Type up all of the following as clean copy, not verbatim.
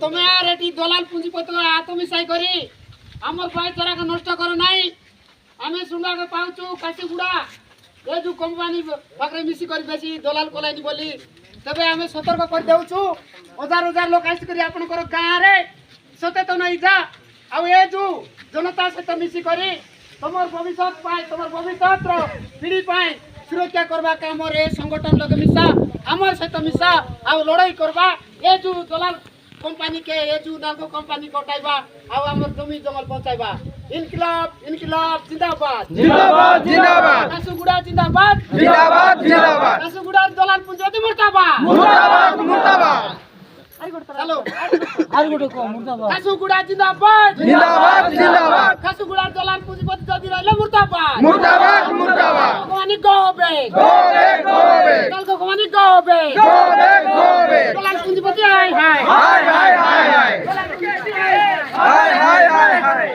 তুমি আর এটি দলাল পুঁজিপতি আত্মমিশাই করি আমার ভাইচারাকে নষ্ট করো নাই। আমি শুনবাকে পাউছু কাশিগুড়া এ যে কোম্পানি পাখরে মিশি করে বেশি দলাল কলাইনি বলি তবে আমি সতর্ক করে দেউছু। হাজার হাজার লোক আসিকরি আপনার গাঁরে সচেতন হয়ে যা আউ এ যে জনতা সহিত মিশি করি তোমার ভবিষ্যৎ পাই তোমার ভবিষ্যৎ পিঢ়ি পাই সুরক্ষা করবা কামর এ সংগঠন লগে মিশা আমার সহিত মিশা আউ লড়াই করবা এ যে দলাল কোম্পানি কে এ যে নালকো কোম্পানি কটাইবা আউ আমার জমি জঙ্গল পৌঁছাইবা। ইনকিলাব ইনকিলাব জিন্দাবাদ জিন্দাবাদ জিন্দাবাদ কাশুগুড়া জিন্দাবাদ জিন্দাবাদ জিন্দাবাদ কাশুগুড়া দলাল পুঁজিপতি মুর্দাবাদ মুর্দাবাদ মুর্দাবাদ চলো কাশুগুড়া জিন্দাবাদ জিন্দাবাদ জিন্দাবাদ কাশুগুড়ার দলাল পুঁজিপতি যদি রইলে মুর্দাবাদ মুর্দাবাদ মুর্দাবাদ ভগবানী গোবে গোবে গোবে দলকে ভগবানী গোবে গোবে গোবে দলাল পুঁজিপতি হাই হাই হায় হায় হায় হায় দলাল পুঁজিপতি হাই হায় হায় হায় হায়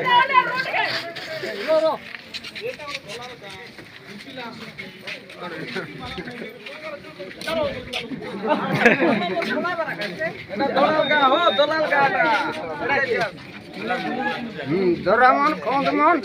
দরামন খন্দমন